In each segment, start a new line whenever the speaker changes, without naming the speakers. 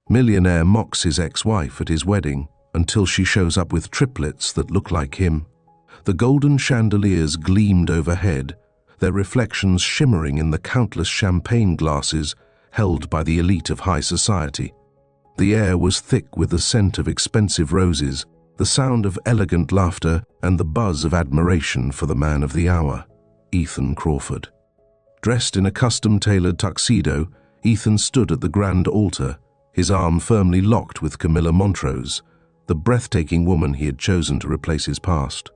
Millionaire mocks his ex-wife at his wedding until she shows up with triplets that look like him. The golden chandeliers gleamed overhead, their reflections shimmering in the countless champagne glasses held by the elite of high society. The air was thick with the scent of expensive roses, the sound of elegant laughter, and the buzz of admiration for the man of the hour, Ethan Crawford. Dressed in a custom-tailored tuxedo, Ethan stood at the grand altar, his arm firmly locked with Camilla Montrose, the breathtaking woman he had chosen to replace his past.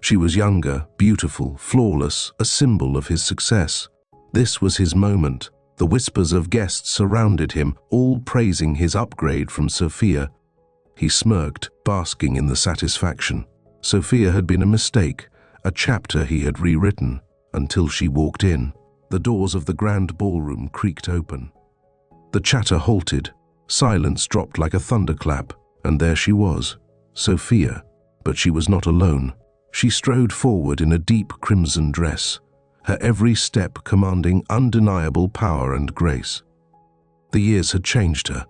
She was younger, beautiful, flawless, a symbol of his success. This was his moment. The whispers of guests surrounded him, all praising his upgrade from Sophia. He smirked, basking in the satisfaction. Sophia had been a mistake, a chapter he had rewritten, until she walked in. The doors of the grand ballroom creaked open. The chatter halted, silence dropped like a thunderclap, and there she was, Sophia. But she was not alone. She strode forward in a deep crimson dress, her every step commanding undeniable power and grace. The years had changed her.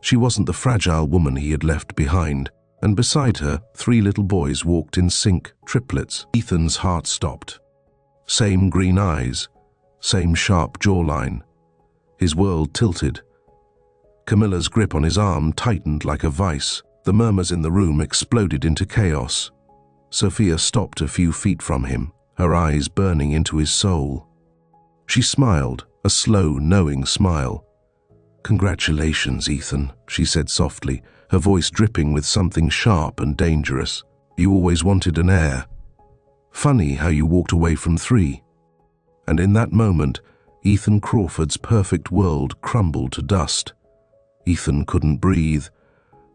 She wasn't the fragile woman he had left behind, and beside her, 3 little boys walked in sync, triplets. Ethan's heart stopped. Same green eyes, same sharp jawline. His world tilted. Camilla's grip on his arm tightened like a vice. The murmurs in the room exploded into chaos. Sophia stopped a few feet from him, her eyes burning into his soul. She smiled, a slow, knowing smile. "Congratulations, Ethan," she said softly, her voice dripping with something sharp and dangerous. "You always wanted an heir. Funny how you walked away from 3. And in that moment, Ethan Crawford's perfect world crumbled to dust. Ethan couldn't breathe.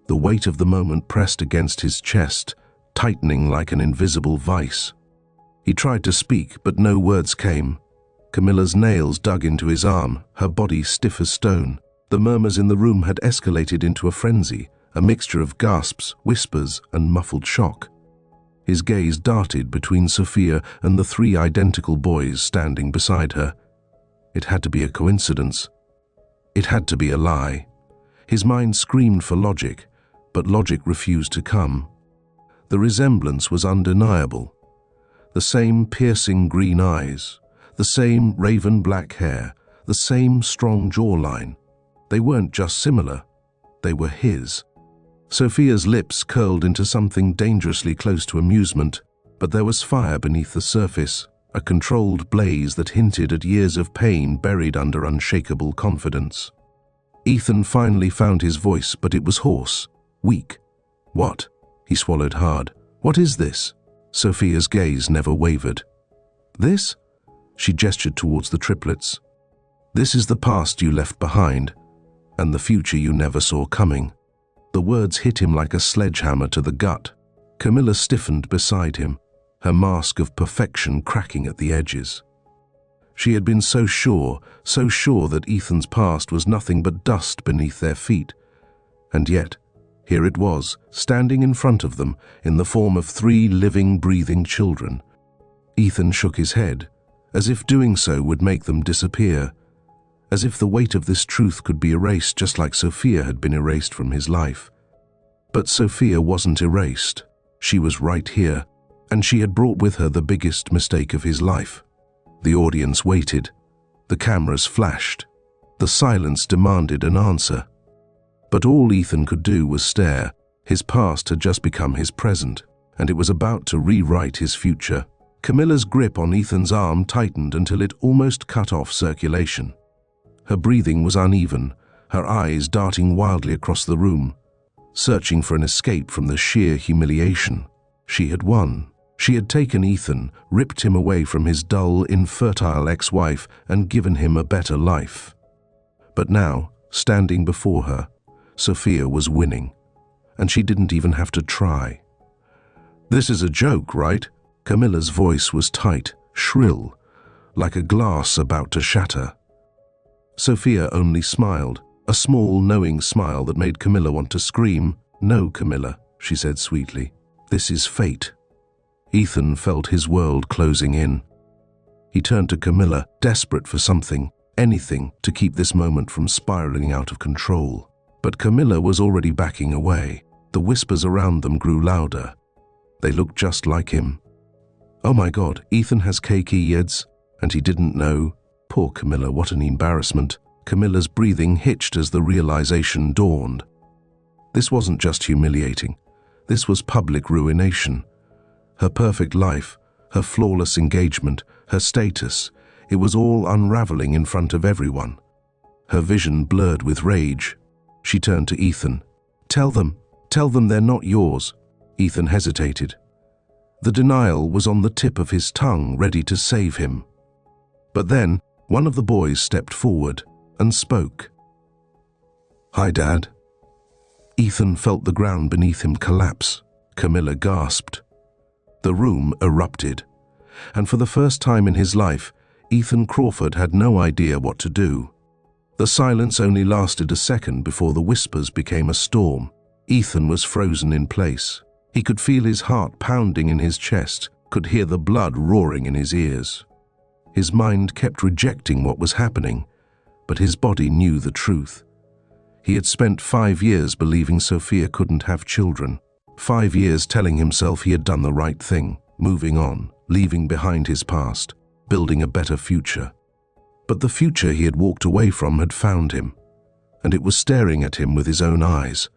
The weight of the moment pressed against his chest, tightening like an invisible vice. He tried to speak, but no words came. Camilla's nails dug into his arm, her body stiff as stone. The murmurs in the room had escalated into a frenzy, a mixture of gasps, whispers, and muffled shock. His gaze darted between Sophia and the 3 identical boys standing beside her. It had to be a coincidence. It had to be a lie. His mind screamed for logic, but logic refused to come. The resemblance was undeniable. The same piercing green eyes, the same raven black hair, the same strong jawline. They weren't just similar, they were his. Sophia's lips curled into something dangerously close to amusement, but there was fire beneath the surface, a controlled blaze that hinted at years of pain buried under unshakable confidence. Ethan finally found his voice, but it was hoarse, weak. "What?" He swallowed hard. "What is this?" Sophia's gaze never wavered. "This?" She gestured towards the triplets. "This is the past you left behind, and the future you never saw coming." The words hit him like a sledgehammer to the gut. Camilla stiffened beside him, her mask of perfection cracking at the edges. She had been so sure that Ethan's past was nothing but dust beneath their feet. And yet, here it was, standing in front of them in the form of 3 living, breathing children. Ethan shook his head, as if doing so would make them disappear, as if the weight of this truth could be erased just like Sophia had been erased from his life. But Sophia wasn't erased. She was right here, and she had brought with her the biggest mistake of his life. The audience waited. The cameras flashed. The silence demanded an answer. But all Ethan could do was stare. His past had just become his present, and it was about to rewrite his future. Camilla's grip on Ethan's arm tightened until it almost cut off circulation. Her breathing was uneven, her eyes darting wildly across the room, searching for an escape from the sheer humiliation. She had won. She had taken Ethan, ripped him away from his dull, infertile ex-wife, and given him a better life. But now, standing before her, Sophia was winning, and she didn't even have to try. "This is a joke, right?" Camilla's voice was tight, shrill, like a glass about to shatter. Sophia only smiled, a small, knowing smile that made Camilla want to scream. "No, Camilla," she said sweetly. "This is fate." Ethan felt his world closing in. He turned to Camilla, desperate for something, anything, to keep this moment from spiraling out of control. But Camilla was already backing away. The whispers around them grew louder. They looked just like him. Oh my God, Ethan has kids, and he didn't know. Poor Camilla, what an embarrassment. Camilla's breathing hitched as the realization dawned. This wasn't just humiliating. This was public ruination. Her perfect life, her flawless engagement, her status, it was all unraveling in front of everyone. Her vision blurred with rage. She turned to Ethan. Tell them they're not yours." Ethan hesitated. The denial was on the tip of his tongue, ready to save him. But then, one of the boys stepped forward and spoke. "Hi, Dad." Ethan felt the ground beneath him collapse. Camilla gasped. The room erupted, and for the first time in his life, Ethan Crawford had no idea what to do. The silence only lasted a second before the whispers became a storm. Ethan was frozen in place. He could feel his heart pounding in his chest, could hear the blood roaring in his ears. His mind kept rejecting what was happening, but his body knew the truth. He had spent 5 years believing Sophia couldn't have children. 5 years telling himself he had done the right thing, moving on, leaving behind his past, building a better future. But the future he had walked away from had found him, and it was staring at him with his own eyes.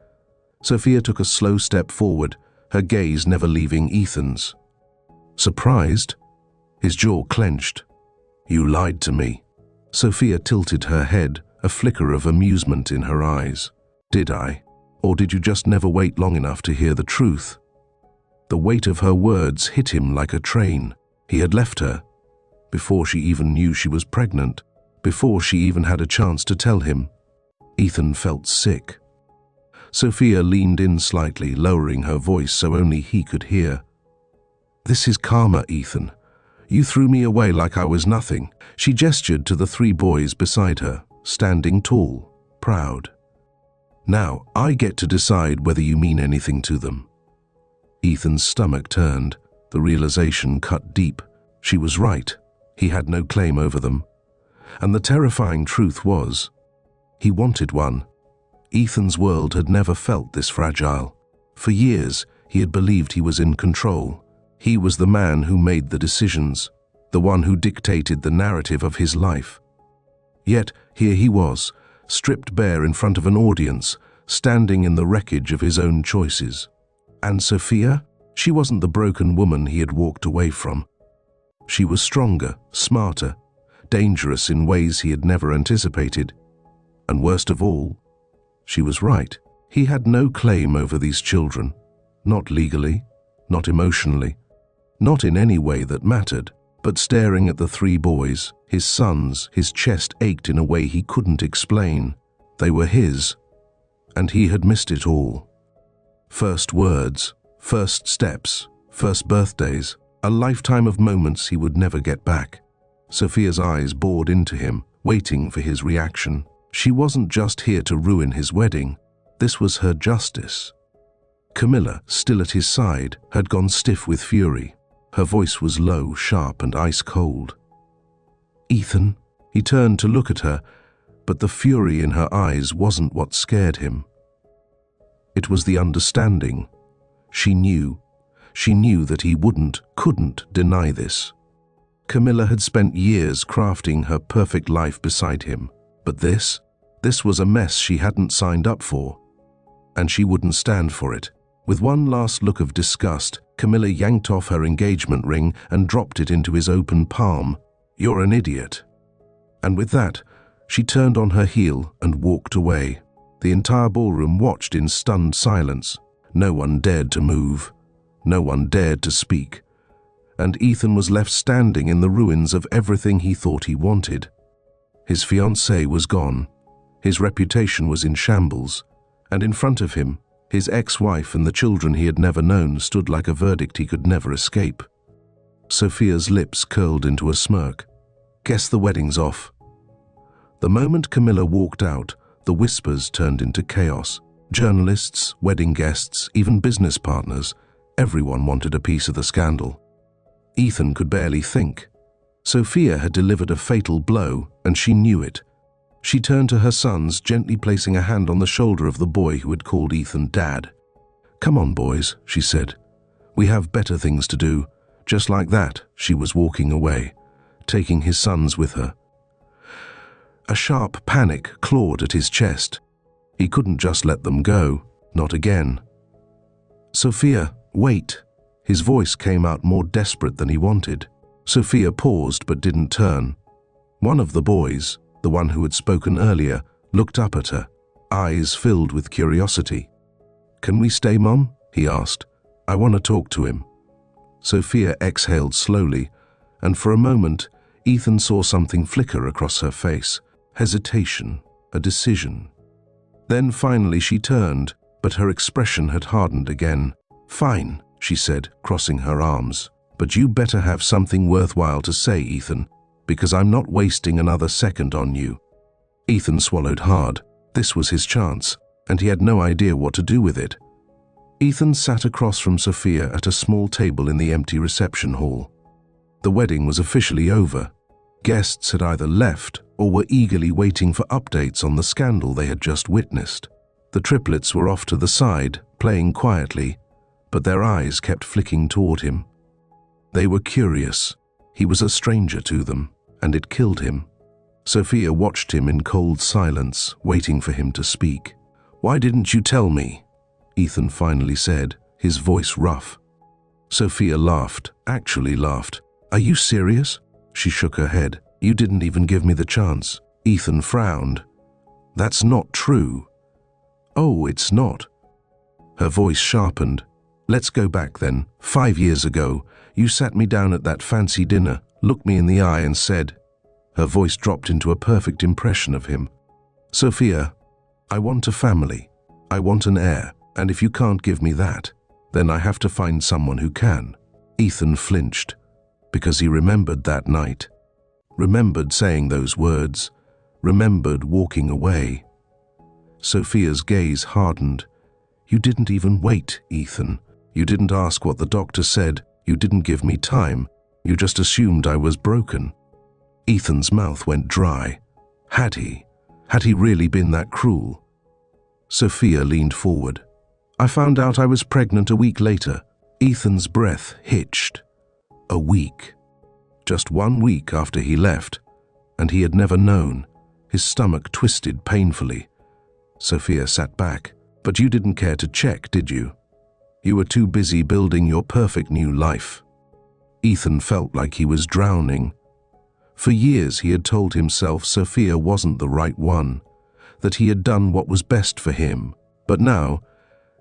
Sophia took a slow step forward, her gaze never leaving Ethan's. Surprised? His jaw clenched. "You lied to me." Sophia tilted her head, a flicker of amusement in her eyes. "Did I? Or did you just never wait long enough to hear the truth?" The weight of her words hit him like a train. He had left her before she even knew she was pregnant, before she even had a chance to tell him. Ethan felt sick. Sophia leaned in slightly, lowering her voice so only he could hear. "This is karma, Ethan. You threw me away like I was nothing." She gestured to the 3 boys beside her, standing tall, proud. "Now I get to decide whether you mean anything to them." Ethan's stomach turned. The realization cut deep. She was right. He had no claim over them. And the terrifying truth was, he wanted one. Ethan's world had never felt this fragile. For years, he had believed he was in control. He was the man who made the decisions, the one who dictated the narrative of his life. Yet, here he was, stripped bare in front of an audience, standing in the wreckage of his own choices. And Sophia? She wasn't the broken woman he had walked away from. She was stronger, smarter, dangerous in ways he had never anticipated. And worst of all, she was right. He had no claim over these children. Not legally, not emotionally, not in any way that mattered. But staring at the 3 boys, his sons, his chest ached in a way he couldn't explain. They were his, and he had missed it all. First words, first steps, first birthdays, a lifetime of moments he would never get back. Sophia's eyes bored into him, waiting for his reaction. She wasn't just here to ruin his wedding. This was her justice. Camilla, still at his side, had gone stiff with fury. Her voice was low, sharp, and ice-cold. "Ethan?" He turned to look at her, but the fury in her eyes wasn't what scared him. It was the understanding. She knew that he couldn't deny this. Camilla had spent years crafting her perfect life beside him, but this was a mess she hadn't signed up for, and she wouldn't stand for it. With one last look of disgust, Camilla yanked off her engagement ring and dropped it into his open palm. "You're an idiot." And with that, she turned on her heel and walked away. The entire ballroom watched in stunned silence. No one dared to move. No one dared to speak. And Ethan was left standing in the ruins of everything he thought he wanted. His fiancée was gone. His reputation was in shambles. And in front of him, his ex-wife and the children he had never known stood like a verdict he could never escape. Sophia's lips curled into a smirk. "Guess the wedding's off." The moment Camilla walked out, the whispers turned into chaos. Journalists, wedding guests, even business partners, everyone wanted a piece of the scandal. Ethan could barely think. Sophia had delivered a fatal blow, and she knew it. She turned to her sons, gently placing a hand on the shoulder of the boy who had called Ethan Dad. "Come on, boys," she said. "We have better things to do." Just like that, she was walking away, taking his sons with her. A sharp panic clawed at his chest. He couldn't just let them go, not again. "Sophia, wait." His voice came out more desperate than he wanted. Sophia paused but didn't turn. One of the boys, the one who had spoken earlier, looked up at her, eyes filled with curiosity. "Can we stay, Mom?" he asked. "I want to talk to him." Sophia exhaled slowly, and for a moment, Ethan saw something flicker across her face. Hesitation, a decision. Then finally she turned, but her expression had hardened again. "Fine," she said, crossing her arms. "But you better have something worthwhile to say, Ethan, because I'm not wasting another second on you." Ethan swallowed hard. This was his chance, and he had no idea what to do with it. Ethan sat across from Sophia at a small table in the empty reception hall. The wedding was officially over. Guests had either left or were eagerly waiting for updates on the scandal they had just witnessed. The triplets were off to the side, playing quietly, but their eyes kept flicking toward him. They were curious. He was a stranger to them, and it killed him. Sophia watched him in cold silence, waiting for him to speak. "Why didn't you tell me?" Ethan finally said, his voice rough. Sophia laughed, actually laughed. "Are you serious?" She shook her head. "You didn't even give me the chance." Ethan frowned. "That's not true." "Oh, it's not." Her voice sharpened. "Let's go back then. 5 years ago, you sat me down at that fancy dinner, looked me in the eye and said..." Her voice dropped into a perfect impression of him. "Sophia, I want a family. I want an heir. And if you can't give me that, then I have to find someone who can." Ethan flinched, because he remembered that night, remembered saying those words, remembered walking away. Sophia's gaze hardened. "You didn't even wait, Ethan. You didn't ask what the doctor said. You didn't give me time. You just assumed I was broken." Ethan's mouth went dry. Had he? Had he really been that cruel? Sophia leaned forward. "I found out I was pregnant a week later." Ethan's breath hitched. A week. Just 1 week after he left, and he had never known. His stomach twisted painfully. Sophia sat back. "But you didn't care to check, did you? You were too busy building your perfect new life." Ethan felt like he was drowning. For years he had told himself Sophia wasn't the right one, that he had done what was best for him. But now,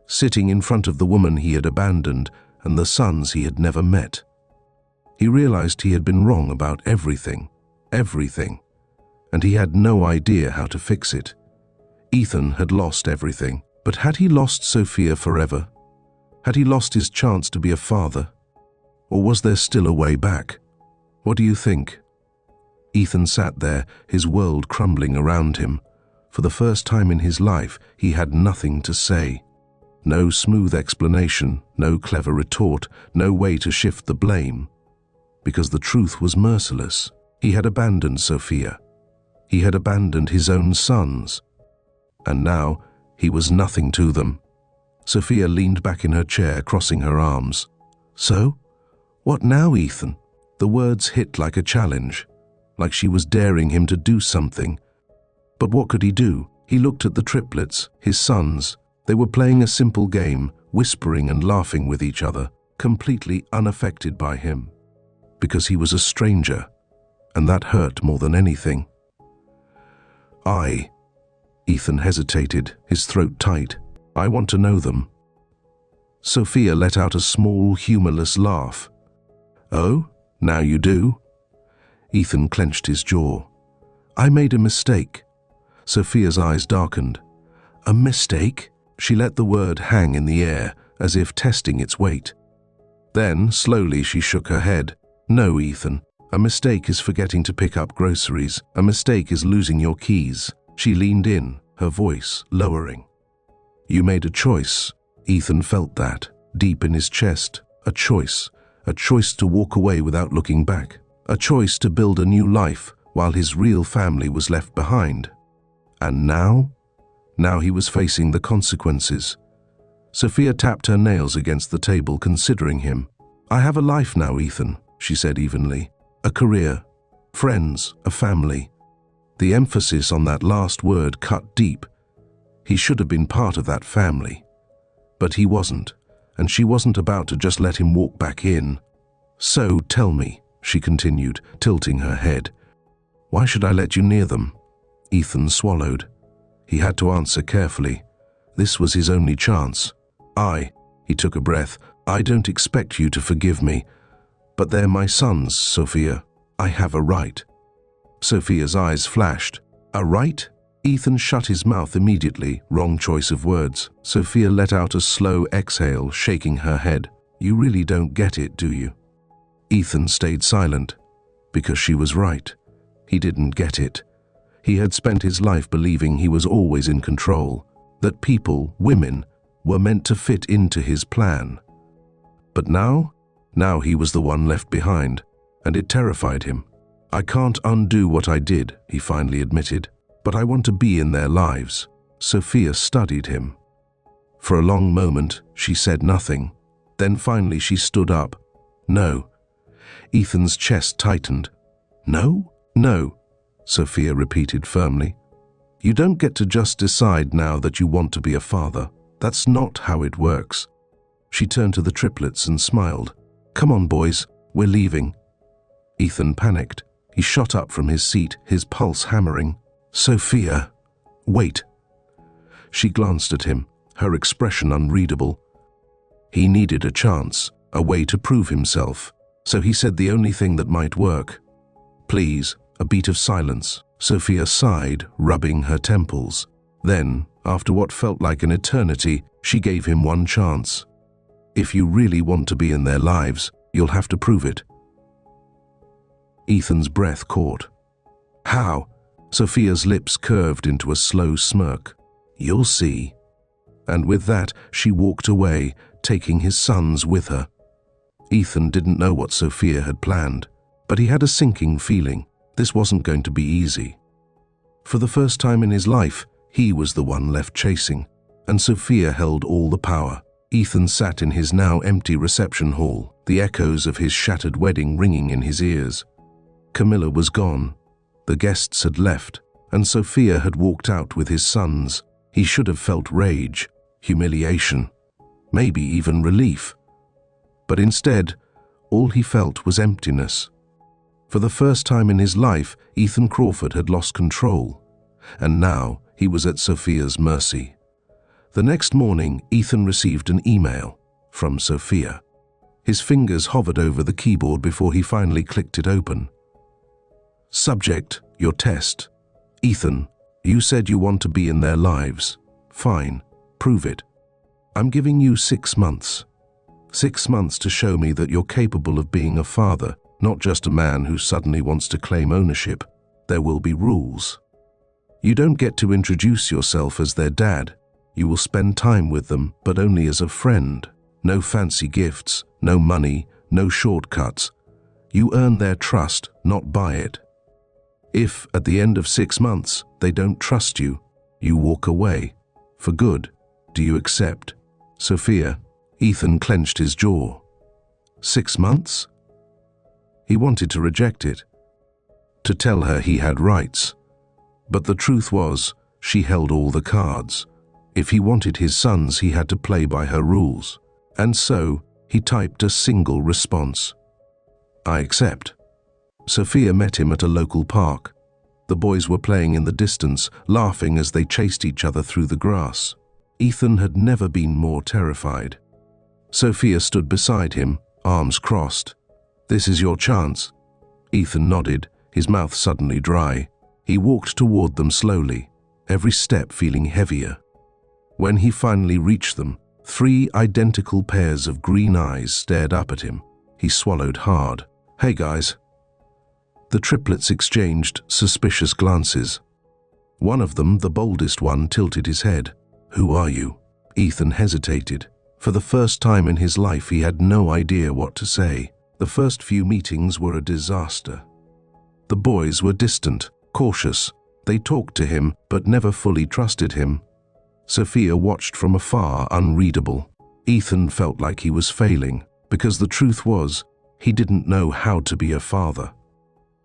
sitting in front of the woman he had abandoned and the sons he had never met, he realized he had been wrong about everything, and he had no idea how to fix it. Ethan had lost everything, but had he lost Sophia forever? Had he lost his chance to be a father? Or was there still a way back? What do you think? Ethan sat there, his world crumbling around him. For the first time in his life, he had nothing to say. No smooth explanation, no clever retort, no way to shift the blame. Because the truth was merciless. He had abandoned Sophia. He had abandoned his own sons. And now, he was nothing to them. Sophia leaned back in her chair, crossing her arms. "So? What now, Ethan?" The words hit like a challenge, like she was daring him to do something. But what could he do? He looked at the triplets, his sons. They were playing a simple game, whispering and laughing with each other, completely unaffected by him. Because he was a stranger, and that hurt more than anything. Ethan hesitated, his throat tight. "I want to know them." Sophia let out a small, humorless laugh. "Oh, now you do?" Ethan clenched his jaw. "I made a mistake." Sophia's eyes darkened. "A mistake?" She let the word hang in the air, as if testing its weight. Then, slowly, she shook her head. "No, Ethan. A mistake is forgetting to pick up groceries. A mistake is losing your keys." She leaned in, her voice lowering. "You made a choice." Ethan felt that, deep in his chest. A choice to walk away without looking back. A choice to build a new life while his real family was left behind. And now? Now he was facing the consequences. Sophia tapped her nails against the table, considering him. "I have a life now, Ethan," she said evenly. "A career, friends, a family." The emphasis on that last word cut deep. He should have been part of that family. But he wasn't, and she wasn't about to just let him walk back in. "So tell me," she continued, tilting her head, "why should I let you near them?" Ethan swallowed. He had to answer carefully. This was his only chance. He took a breath, "I don't expect you to forgive me, but they're my sons, Sophia. I have a right." Sophia's eyes flashed. "A right?" Ethan shut his mouth immediately. Wrong choice of words. Sophia let out a slow exhale, shaking her head. "You really don't get it, do you?" Ethan stayed silent, because she was right. He didn't get it. He had spent his life believing he was always in control, that people, women, were meant to fit into his plan. But now he was the one left behind, and it terrified him. "I can't undo what I did," he finally admitted, "but I want to be in their lives." Sophia studied him. For a long moment, she said nothing. Then finally she stood up. "No." Ethan's chest tightened. "No? No," Sophia repeated firmly. "You don't get to just decide now that you want to be a father. That's not how it works." She turned to the triplets and smiled. "Come on, boys, we're leaving." Ethan panicked. He shot up from his seat, his pulse hammering. "Sophia, wait." She glanced at him, her expression unreadable. He needed a chance, a way to prove himself, so he said the only thing that might work. "Please." A beat of silence. Sophia sighed, rubbing her temples. Then, after what felt like an eternity, she gave him one chance. "If you really want to be in their lives, you'll have to prove it." Ethan's breath caught. "How?" Sophia's lips curved into a slow smirk. "You'll see." And with that, she walked away, taking his sons with her. Ethan didn't know what Sophia had planned, but he had a sinking feeling. This wasn't going to be easy. For the first time in his life, he was the one left chasing, and Sophia held all the power. Ethan sat in his now empty reception hall, the echoes of his shattered wedding ringing in his ears. Camilla was gone. The guests had left, and Sophia had walked out with his sons. He should have felt rage, humiliation, maybe even relief. But instead, all he felt was emptiness. For the first time in his life, Ethan Crawford had lost control, and now he was at Sophia's mercy. The next morning, Ethan received an email from Sophia. His fingers hovered over the keyboard before he finally clicked it open. "Subject, your test. Ethan, you said you want to be in their lives. Fine, prove it. I'm giving you 6 months. 6 months to show me that you're capable of being a father, not just a man who suddenly wants to claim ownership. There will be rules. You don't get to introduce yourself as their dad. You will spend time with them, but only as a friend. No fancy gifts, no money, no shortcuts. You earn their trust, not buy it. If, at the end of 6 months, they don't trust you, you walk away. For good. Do you accept?" "Sophia." Ethan clenched his jaw. 6 months? He wanted to reject it, to tell her he had rights. But the truth was, she held all the cards. If he wanted his sons, he had to play by her rules. And so, he typed a single response. "I accept." Sophia met him at a local park. The boys were playing in the distance, laughing as they chased each other through the grass. Ethan had never been more terrified. Sophia stood beside him, arms crossed. "This is your chance." Ethan nodded, his mouth suddenly dry. He walked toward them slowly, every step feeling heavier. When he finally reached them, 3 identical pairs of green eyes stared up at him. He swallowed hard. "Hey guys." The triplets exchanged suspicious glances. One of them, the boldest one, tilted his head. "Who are you?" Ethan hesitated. For the first time in his life, he had no idea what to say. The first few meetings were a disaster. The boys were distant, cautious. They talked to him, but never fully trusted him. Sophia watched from afar, unreadable. Ethan felt like he was failing, because the truth was, he didn't know how to be a father.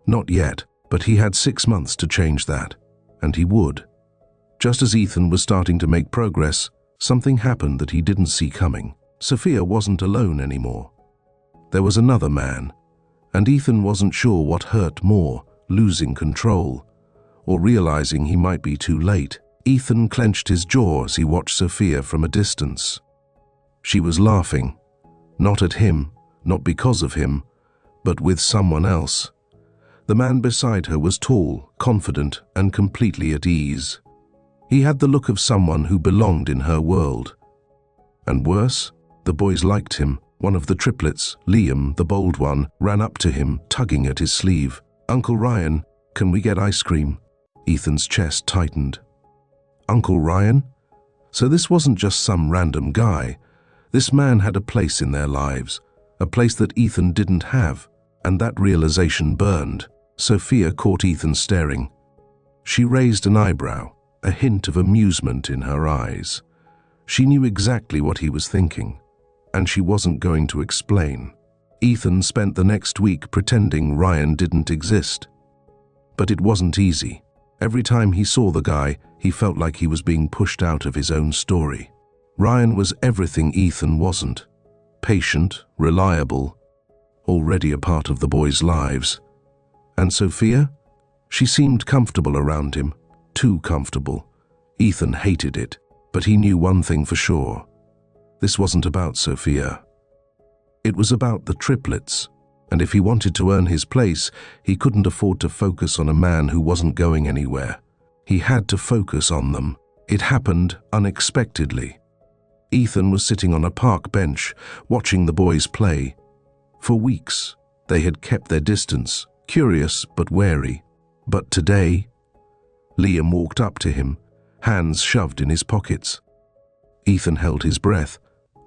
Not yet, but he had 6 months to change that, and he would. Just as Ethan was starting to make progress, something happened that he didn't see coming. Sophia wasn't alone anymore. There was another man, and Ethan wasn't sure what hurt more, losing control, or realizing he might be too late. Ethan clenched his jaw as he watched Sophia from a distance. She was laughing, not at him, not because of him, but with someone else. The man beside her was tall, confident, and completely at ease. He had the look of someone who belonged in her world. And worse, the boys liked him. One of the triplets, Liam, the bold one, ran up to him, tugging at his sleeve. "Uncle Ryan, can we get ice cream?" Ethan's chest tightened. Uncle Ryan? So this wasn't just some random guy. This man had a place in their lives, a place that Ethan didn't have, and that realization burned. Sophia caught Ethan staring. She raised an eyebrow, a hint of amusement in her eyes. She knew exactly what he was thinking, and she wasn't going to explain. Ethan spent the next week pretending Ryan didn't exist. But it wasn't easy. Every time he saw the guy, he felt like he was being pushed out of his own story. Ryan was everything Ethan wasn't. Patient, reliable, already a part of the boys' lives. And Sophia? She seemed comfortable around him, too comfortable. Ethan hated it, but he knew one thing for sure. This wasn't about Sophia. It was about the triplets, and if he wanted to earn his place, he couldn't afford to focus on a man who wasn't going anywhere. He had to focus on them. It happened unexpectedly. Ethan was sitting on a park bench, watching the boys play. For weeks, they had kept their distance, curious but wary. But today, Liam walked up to him, hands shoved in his pockets. Ethan held his breath.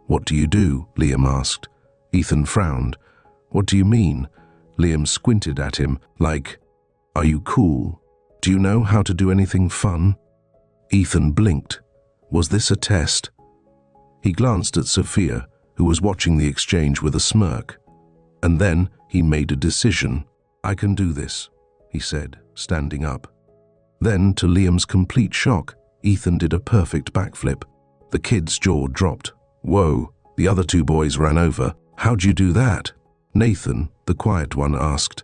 "What do you do?" Liam asked. Ethan frowned. "What do you mean?" Liam squinted at him, like, "Are you cool? Do you know how to do anything fun?" Ethan blinked. Was this a test? He glanced at Sophia, who was watching the exchange with a smirk. And then he made a decision. "I can do this," he said, standing up. Then, to Liam's complete shock, Ethan did a perfect backflip. The kid's jaw dropped. "Whoa," the other two boys ran over. "How'd you do that?" Nathan, the quiet one, asked.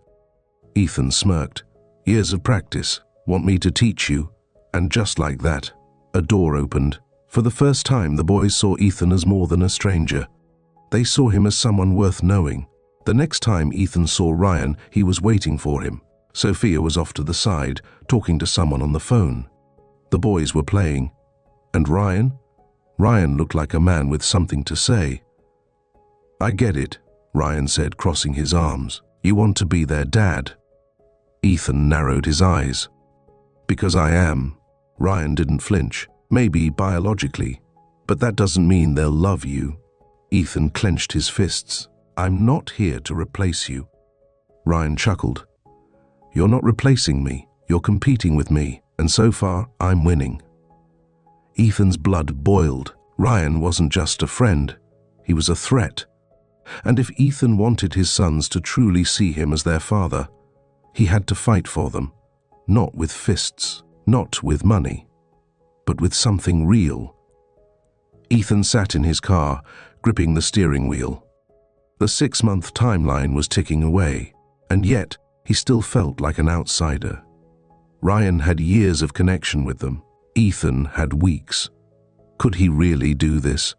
Ethan smirked. "Years of practice. Want me to teach you?" And just like that, a door opened. For the first time, the boys saw Ethan as more than a stranger. They saw him as someone worth knowing. The next time Ethan saw Ryan, he was waiting for him. Sophia was off to the side, talking to someone on the phone. The boys were playing. And Ryan? Ryan looked like a man with something to say. "I get it," Ryan said, crossing his arms. "You want to be their dad." Ethan narrowed his eyes. "Because I am." Ryan didn't flinch. "Maybe biologically, but that doesn't mean they'll love you." Ethan clenched his fists. "I'm not here to replace you." Ryan chuckled. "You're not replacing me. You're competing with me, and so far, I'm winning." Ethan's blood boiled. Ryan wasn't just a friend. He was a threat. And if Ethan wanted his sons to truly see him as their father, he had to fight for them. Not with fists, not with money, but with something real. Ethan sat in his car, gripping the steering wheel. The 6-month timeline was ticking away, and yet he still felt like an outsider. Ryan had years of connection with them. Ethan had weeks. Could he really do this?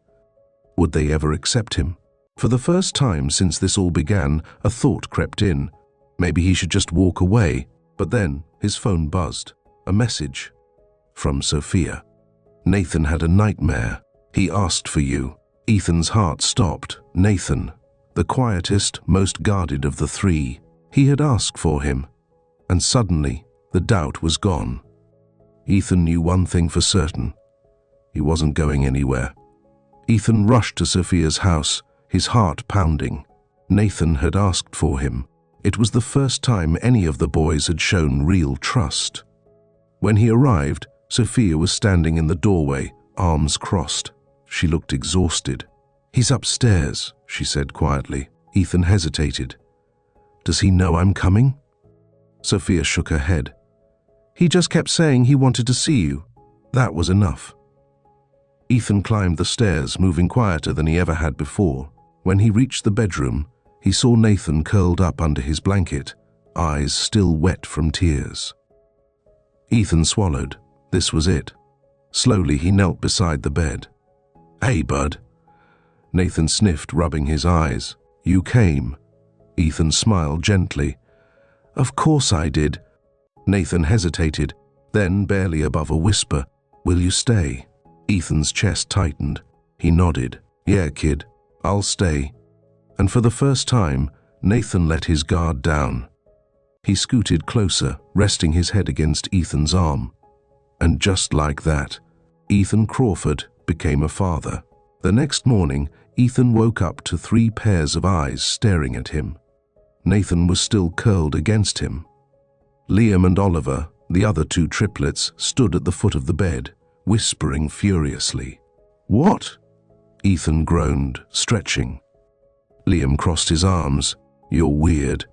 Would they ever accept him? For the first time since this all began, a thought crept in. Maybe he should just walk away. But then his phone buzzed. A message from Sophia. "Nathan had a nightmare. He asked for you." Ethan's heart stopped. Nathan, the quietest, most guarded of the three. He had asked for him. And suddenly, the doubt was gone. Ethan knew one thing for certain. He wasn't going anywhere. Ethan rushed to Sophia's house, his heart pounding. Nathan had asked for him. It was the first time any of the boys had shown real trust. When he arrived, Sophia was standing in the doorway, arms crossed. She looked exhausted. "He's upstairs," she said quietly. Ethan hesitated. "Does he know I'm coming?" Sophia shook her head. "He just kept saying he wanted to see you. That was enough." Ethan climbed the stairs, moving quieter than he ever had before. When he reached the bedroom, he saw Nathan curled up under his blanket, eyes still wet from tears. Ethan swallowed. This was it. Slowly, he knelt beside the bed. "Hey, bud." Nathan sniffed, rubbing his eyes. "You came." Ethan smiled gently. "Of course I did." Nathan hesitated, then, barely above a whisper, "Will you stay?" Ethan's chest tightened. He nodded. "Yeah, kid, I'll stay." And for the first time, Nathan let his guard down. He scooted closer, resting his head against Ethan's arm. And just like that, Ethan Crawford became a father. The next morning, Ethan woke up to 3 pairs of eyes staring at him. Nathan was still curled against him. Liam and Oliver, the other 2 triplets, stood at the foot of the bed, whispering furiously. "What?" Ethan groaned, stretching. Liam crossed his arms. "You're weird."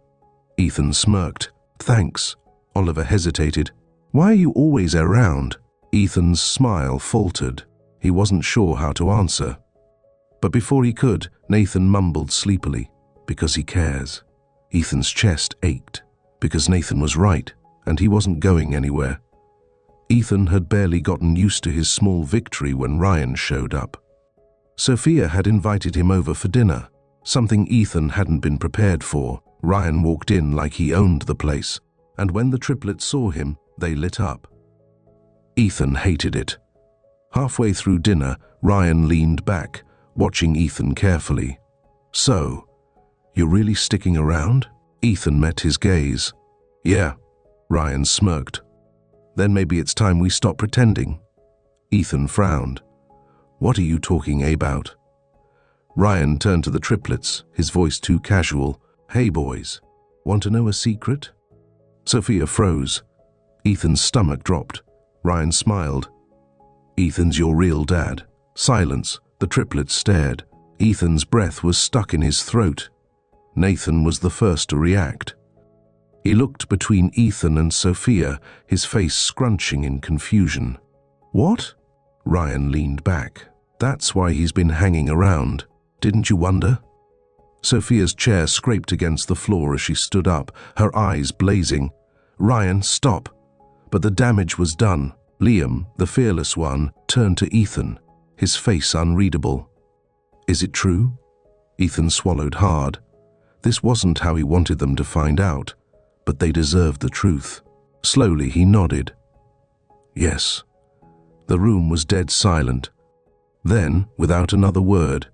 Ethan smirked. "Thanks." Oliver hesitated. "Why are you always around?" Ethan's smile faltered. He wasn't sure how to answer. But before he could, Nathan mumbled sleepily, "Because he cares." Ethan's chest ached, because Nathan was right, and he wasn't going anywhere. Ethan had barely gotten used to his small victory when Ryan showed up. Sophia had invited him over for dinner, something Ethan hadn't been prepared for. Ryan walked in like he owned the place, and when the triplets saw him, they lit up. Ethan hated it. Halfway through dinner, Ryan leaned back, watching Ethan carefully. "So, you're really sticking around?" Ethan met his gaze. "Yeah," Ryan smirked. "Then maybe it's time we stop pretending." Ethan frowned. "What are you talking about?" Ryan turned to the triplets, his voice too casual. "Hey boys, want to know a secret?" Sophia froze. Ethan's stomach dropped. Ryan smiled. "Ethan's your real dad." Silence. The triplets stared. Ethan's breath was stuck in his throat. Nathan was the first to react. He looked between Ethan and Sophia, his face scrunching in confusion. "What?" Ryan leaned back. "That's why he's been hanging around. Didn't you wonder?" Sophia's chair scraped against the floor as she stood up, her eyes blazing. "Ryan, stop." But the damage was done. Liam, the fearless one, turned to Ethan, his face unreadable. "Is it true?" Ethan swallowed hard. This wasn't how he wanted them to find out, but they deserved the truth. Slowly he nodded. "Yes." The room was dead silent. Then, without another word,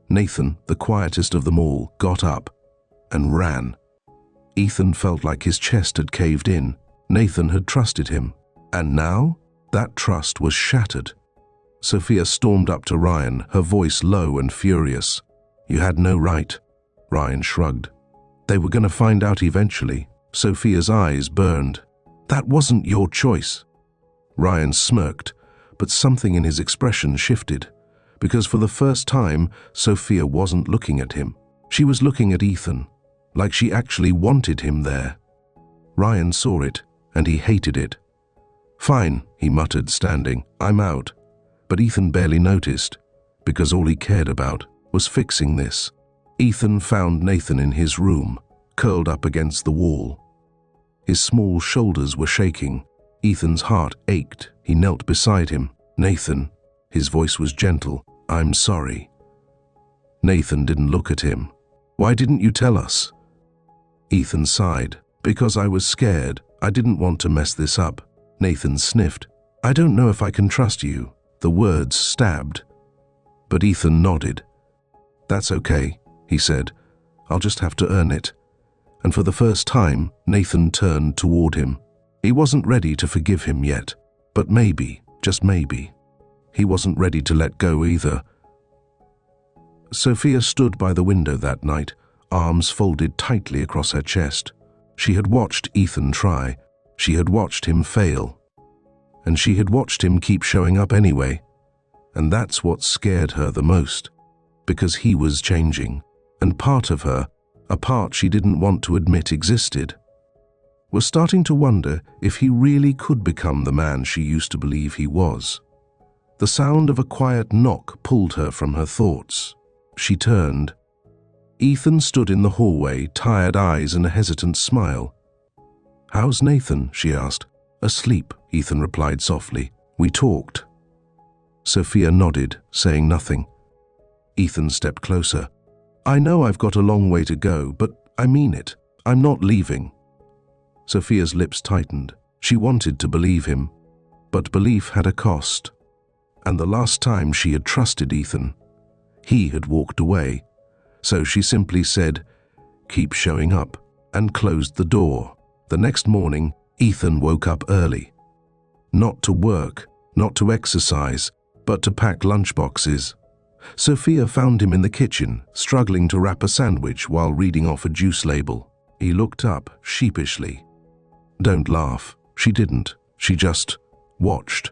Nathan, the quietest of them all, got up and ran. Ethan felt like his chest had caved in. Nathan had trusted him, and now that trust was shattered. Sophia stormed up to Ryan, her voice low and furious. "You had no right." Ryan shrugged. "They were going to find out eventually." Sophia's eyes burned. "That wasn't your choice." Ryan smirked, but something in his expression shifted, because for the first time, Sophia wasn't looking at him. She was looking at Ethan, like she actually wanted him there. Ryan saw it, and he hated it. "Fine," he muttered, standing. "I'm out." But Ethan barely noticed, because all he cared about was fixing this. Ethan found Nathan in his room, curled up against the wall. His small shoulders were shaking. Ethan's heart ached. He knelt beside him. "Nathan," his voice was gentle, "I'm sorry." Nathan didn't look at him. "Why didn't you tell us?" Ethan sighed. "Because I was scared. I didn't want to mess this up." Nathan sniffed. "I don't know if I can trust you." The words stabbed. But Ethan nodded. "That's okay," he said. "I'll just have to earn it." And for the first time, Nathan turned toward him. He wasn't ready to forgive him yet, but maybe, just maybe. He wasn't ready to let go either. Sophia stood by the window that night, arms folded tightly across her chest. She had watched Ethan try. She had watched him fail. and she had watched him keep showing up anyway. And that's what scared her the most, because he was changing, and part of her, a part she didn't want to admit existed, was starting to wonder if he really could become the man she used to believe he was. The sound of a quiet knock pulled her from her thoughts. She turned. Ethan stood in the hallway, tired eyes and a hesitant smile. "How's Nathan?" she asked. "Asleep," Ethan replied softly. "We talked." Sophia nodded, saying nothing. Ethan stepped closer. "I know I've got a long way to go, but I mean it. I'm not leaving." Sophia's lips tightened. She wanted to believe him, but belief had a cost. And the last time she had trusted Ethan, he had walked away. So she simply said, "Keep showing up," and closed the door. The next morning, Ethan woke up early. Not to work, not to exercise, but to pack lunchboxes. Sophia found him in the kitchen, struggling to wrap a sandwich while reading off a juice label. He looked up sheepishly. Don't laugh. She didn't. She just watched.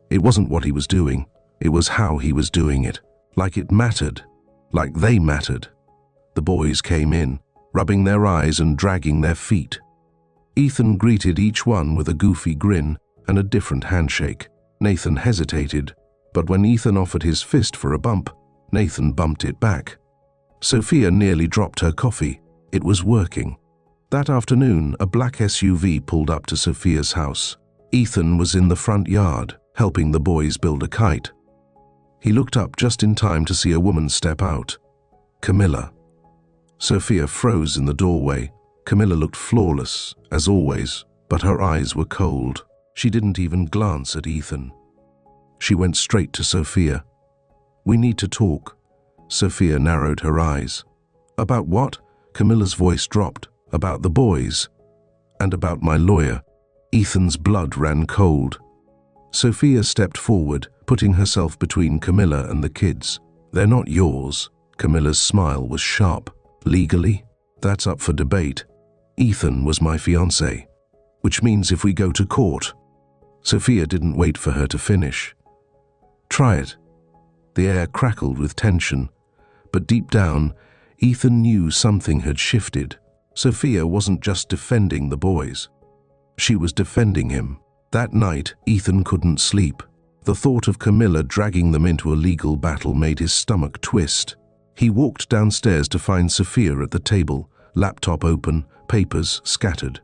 It wasn't what he was doing. It was how he was doing it. Like it mattered. Like they mattered. The boys came in, rubbing their eyes and dragging their feet. Ethan greeted each one with a goofy grin and a different handshake. Nathan hesitated, but when Ethan offered his fist for a bump, Nathan bumped it back. Sophia nearly dropped her coffee. It was working. That afternoon, a black SUV pulled up to Sophia's house. Ethan was in the front yard, helping the boys build a kite. He looked up just in time to see a woman step out. Camilla. Sophia froze in the doorway. Camilla looked flawless, as always, but her eyes were cold. She didn't even glance at Ethan. She went straight to Sophia. "We need to talk." Sophia narrowed her eyes. "About what?" Camilla's voice dropped. "About the boys. And about my lawyer." Ethan's blood ran cold. Sophia stepped forward, putting herself between Camilla and the kids. "They're not yours." Camilla's smile was sharp. "Legally? That's up for debate. Ethan was my fiancé, which means if we go to court." Sophia didn't wait for her to finish. "Try it." The air crackled with tension, but deep down, Ethan knew something had shifted. Sophia wasn't just defending the boys. She was defending him. That night, Ethan couldn't sleep. The thought of Camilla dragging them into a legal battle made his stomach twist. He walked downstairs to find Sophia at the table, laptop open, papers scattered.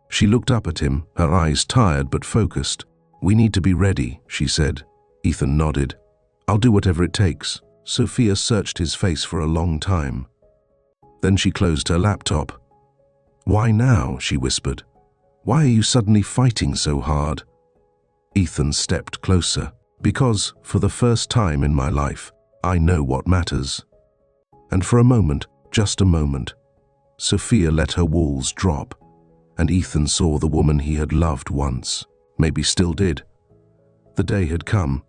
She looked up at him, her eyes tired but focused. "We need to be ready," she said. Ethan nodded. "I'll do whatever it takes." Sophia searched his face for a long time. Then she closed her laptop. "Why now?" she whispered. "Why are you suddenly fighting so hard?" Ethan stepped closer. "Because, for the first time in my life, I know what matters." And for a moment, just a moment, Sophia let her walls drop, and Ethan saw the woman he had loved once, maybe still did. The day had come.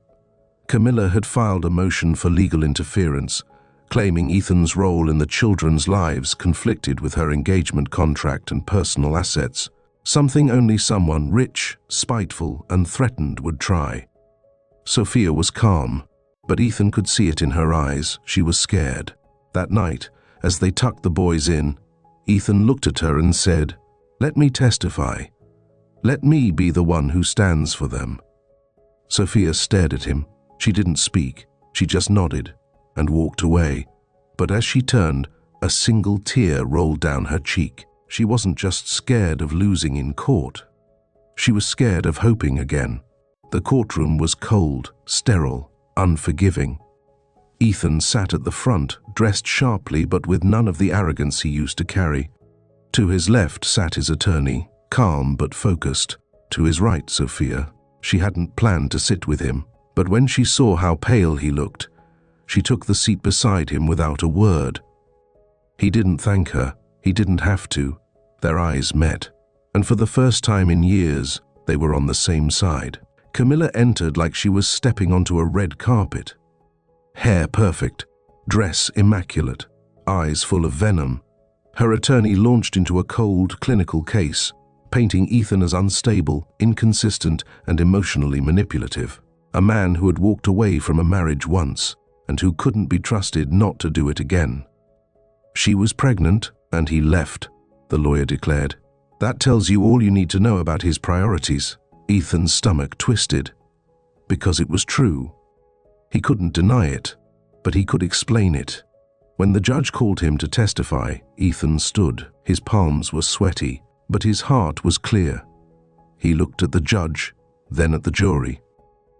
Camilla had filed a motion for legal interference, claiming Ethan's role in the children's lives conflicted with her engagement contract and personal assets, something only someone rich, spiteful, and threatened would try. Sophia was calm, but Ethan could see it in her eyes. She was scared. That night, as they tucked the boys in, Ethan looked at her and said, "Let me testify. Let me be the one who stands for them." Sophia stared at him. She didn't speak. She just nodded and walked away. But as she turned, a single tear rolled down her cheek. She wasn't just scared of losing in court. She was scared of hoping again. The courtroom was cold, sterile, unforgiving. Ethan sat at the front, dressed sharply but with none of the arrogance he used to carry. To his left sat his attorney, calm but focused. To his right, Sophia. She hadn't planned to sit with him, but when she saw how pale he looked, she took the seat beside him without a word. He didn't thank her. He didn't have to. Their eyes met, and for the first time in years, they were on the same side. Camilla entered like she was stepping onto a red carpet. Hair perfect, dress immaculate, eyes full of venom. Her attorney launched into a cold, clinical case, painting Ethan as unstable, inconsistent, and emotionally manipulative. A man who had walked away from a marriage once and who couldn't be trusted not to do it again. She was pregnant and he left, the lawyer declared. That tells you all you need to know about his priorities. Ethan's stomach twisted. Because it was true. He couldn't deny it, but he could explain it. When the judge called him to testify, Ethan stood. His palms were sweaty, but his heart was clear. He looked at the judge, then at the jury,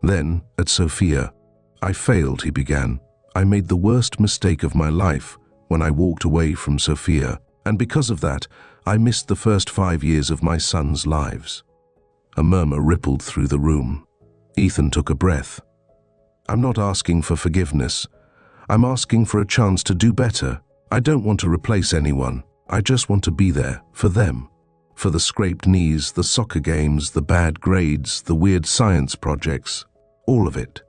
then at Sophia. I failed, he began. I made the worst mistake of my life when I walked away from Sophia, and because of that, I missed the first 5 years of my sons' lives. A murmur rippled through the room. Ethan took a breath. I'm not asking for forgiveness. I'm asking for a chance to do better. I don't want to replace anyone. I just want to be there for them. For the scraped knees, the soccer games, the bad grades, the weird science projects. All of it.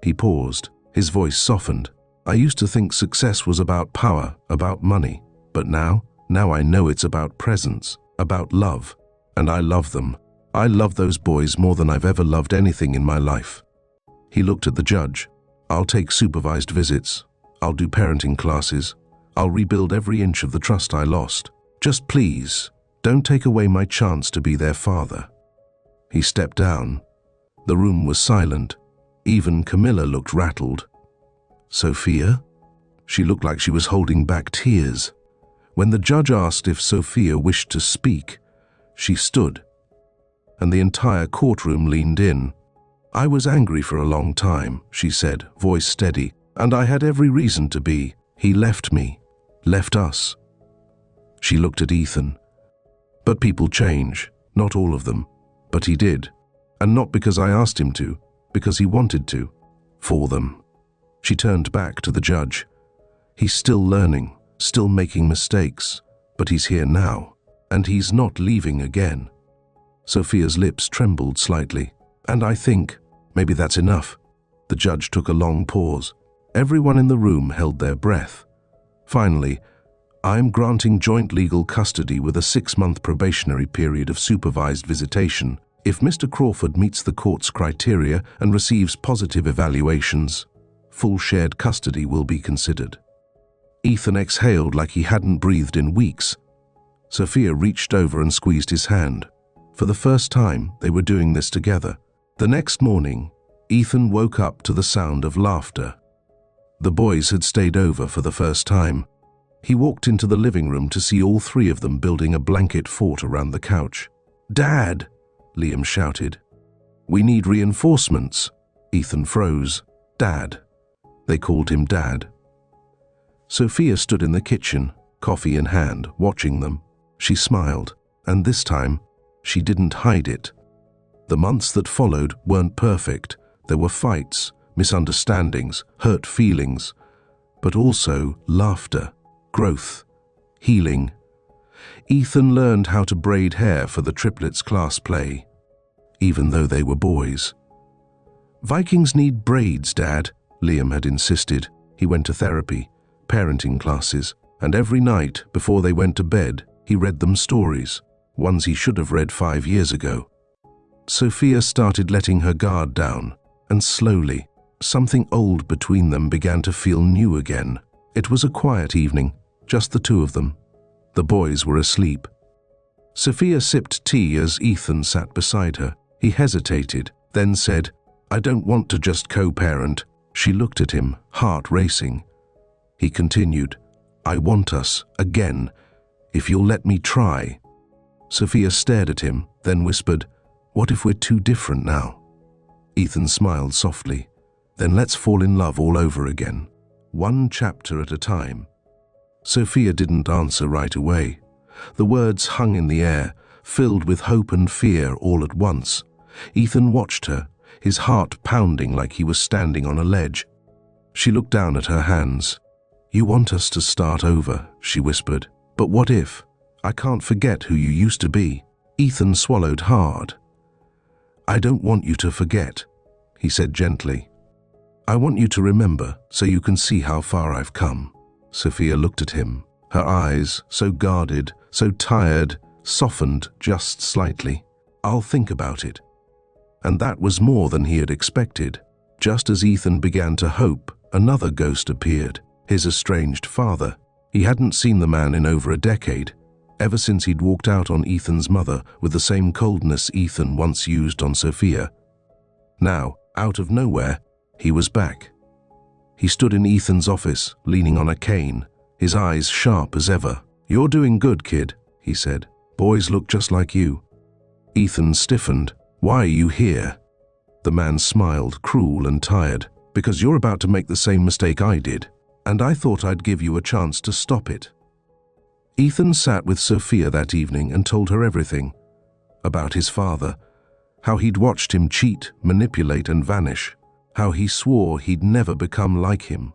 He paused. His voice softened. I used to think success was about power, about money. But now I know it's about presence, about love. And I love them. I love those boys more than I've ever loved anything in my life. He looked at the judge. I'll take supervised visits. I'll do parenting classes. I'll rebuild every inch of the trust I lost. Just please, don't take away my chance to be their father. He stepped down. The room was silent. Even Camilla looked rattled. Sophia? She looked like she was holding back tears. When the judge asked if Sophia wished to speak, she stood, and the entire courtroom leaned in. I was angry for a long time, she said, voice steady, and I had every reason to be. He left me, left us. She looked at Ethan. But people change, not all of them, but he did, and not because I asked him to, because he wanted to, for them. She turned back to the judge. He's still learning, still making mistakes, but he's here now, and he's not leaving again. Sophia's lips trembled slightly. And I think, maybe that's enough. The judge took a long pause. Everyone in the room held their breath. Finally, I'm granting joint legal custody with a 6-month probationary period of supervised visitation. If Mr. Crawford meets the court's criteria and receives positive evaluations, full shared custody will be considered. Ethan exhaled like he hadn't breathed in weeks. Sophia reached over and squeezed his hand. For the first time, they were doing this together. The next morning, Ethan woke up to the sound of laughter. The boys had stayed over for the first time. He walked into the living room to see all 3 of them building a blanket fort around the couch. "Dad!" Liam shouted. "We need reinforcements." Ethan froze. "Dad." They called him Dad. Sophia stood in the kitchen, coffee in hand, watching them. She smiled, and this time, she didn't hide it. The months that followed weren't perfect. There were fights, misunderstandings, hurt feelings, but also laughter, growth, healing. Ethan learned how to braid hair for the Triplets class play, even though they were boys. "Vikings need braids, Dad," Liam had insisted. He went to therapy, parenting classes, and every night before they went to bed, he read them stories, ones he should have read 5 years ago. Sophia started letting her guard down, and slowly, something old between them began to feel new again. It was a quiet evening, just the 2 of them. The boys were asleep. Sophia sipped tea as Ethan sat beside her. He hesitated, then said, "I don't want to just co-parent." She looked at him, heart racing. He continued, "I want us, again, if you'll let me try." Sophia stared at him, then whispered, "What if we're too different now?" Ethan smiled softly. "Then let's fall in love all over again, 1 chapter at a time." Sophia didn't answer right away. The words hung in the air, filled with hope and fear all at once. Ethan watched her, his heart pounding like he was standing on a ledge. She looked down at her hands. "You want us to start over," she whispered. "But what if? I can't forget who you used to be." Ethan swallowed hard. "I don't want you to forget," he said gently. "I want you to remember so you can see how far I've come." Sophia looked at him, her eyes so guarded, so tired, softened just slightly. "I'll think about it." And that was more than he had expected. Just as Ethan began to hope, another ghost appeared, his estranged father. He hadn't seen the man in over a decade, ever since he'd walked out on Ethan's mother with the same coldness Ethan once used on Sophia. Now, out of nowhere, he was back. He stood in Ethan's office, leaning on a cane, his eyes sharp as ever. "You're doing good, kid," he said. "Boys look just like you." Ethan stiffened. "Why are you here?" The man smiled, cruel and tired. "Because you're about to make the same mistake I did, and I thought I'd give you a chance to stop it." Ethan sat with Sophia that evening and told her everything. About his father, how he'd watched him cheat, manipulate and vanish, how he swore he'd never become like him.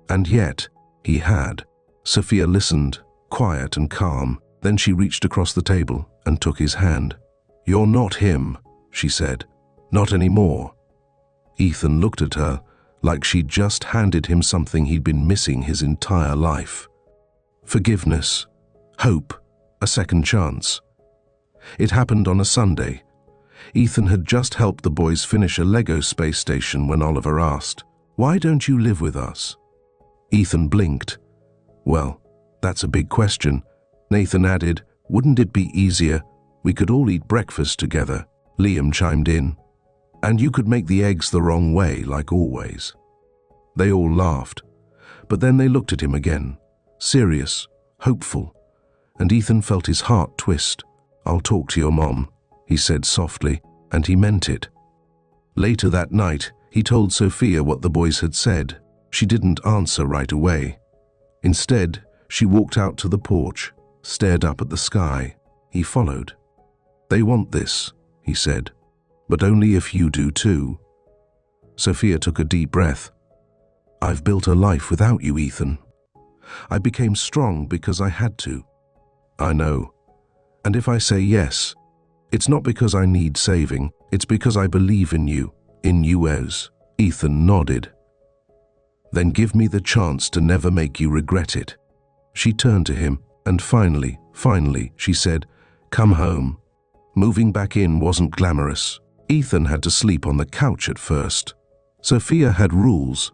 And yet, he had. Sophia listened, quiet and calm. Then she reached across the table and took his hand. "You're not him," she said. "Not anymore." Ethan looked at her like she'd just handed him something he'd been missing his entire life. Forgiveness, hope, a second chance. It happened on a Sunday. Ethan had just helped the boys finish a Lego space station when Oliver asked, "Why don't you live with us?" Ethan blinked. "Well, that's a big question." Nathan added, "Wouldn't it be easier? We could all eat breakfast together." Liam chimed in, "And you could make the eggs the wrong way, like always." They all laughed, but then they looked at him again, serious, hopeful, and Ethan felt his heart twist. "I'll talk to your mom," he said softly, and he meant it. Later that night, he told Sophia what the boys had said. She didn't answer right away. Instead, she walked out to the porch, stared up at the sky. He followed. "They want this," he said, "but only if you do too." Sophia took a deep breath. "I've built a life without you, Ethan. I became strong because I had to." "I know. And if I say yes, it's not because I need saving, it's because I believe in you as." Ethan nodded. "Then give me the chance to never make you regret it." She turned to him, and finally, she said, "Come home." Moving back in wasn't glamorous. Ethan had to sleep on the couch at first. Sophia had rules.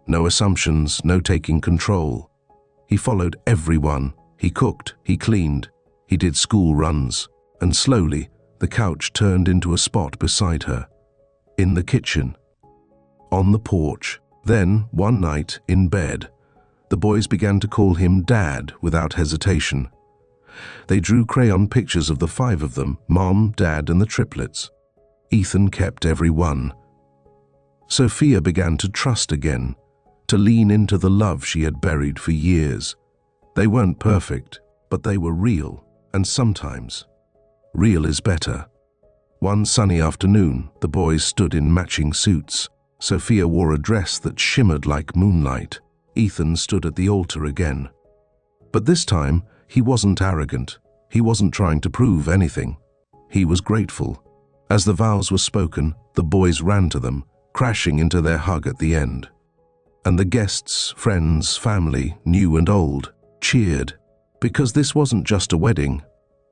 No assumptions, no taking control. He followed everyone. He cooked, he cleaned, he did school runs, and slowly the couch turned into a spot beside her. In the kitchen, on the porch. Then, one night, in bed, the boys began to call him Dad without hesitation. They drew crayon pictures of the 5 of them, Mom, Dad, and the triplets. Ethan kept every one. Sophia began to trust again, to lean into the love she had buried for years. They weren't perfect, but they were real, and sometimes, real is better. One sunny afternoon, the boys stood in matching suits. Sophia wore a dress that shimmered like moonlight. Ethan stood at the altar again. But this time, he wasn't arrogant. He wasn't trying to prove anything. He was grateful. As the vows were spoken, the boys ran to them, crashing into their hug at the end. And the guests, friends, family, new and old, cheered, because this wasn't just a wedding.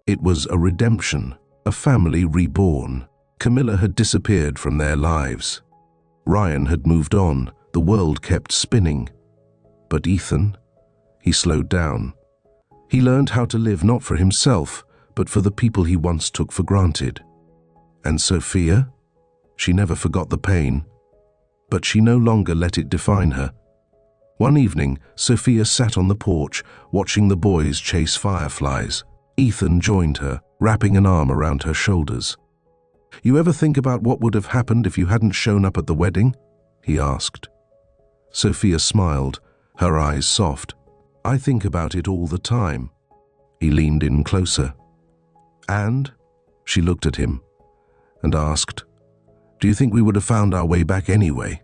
It was a redemption, a family reborn. Camilla had disappeared from their lives. Ryan had moved on. The world kept spinning. But Ethan, he slowed down. He learned how to live not for himself, but for the people he once took for granted. And Sophia? She never forgot the pain, but she no longer let it define her. One evening, Sophia sat on the porch, watching the boys chase fireflies. Ethan joined her, wrapping an arm around her shoulders. "You ever think about what would have happened if you hadn't shown up at the wedding?" he asked. Sophia smiled, her eyes soft. "I think about it all the time." He leaned in closer. "And?" She looked at him and asked, "Do you think we would have found our way back anyway?"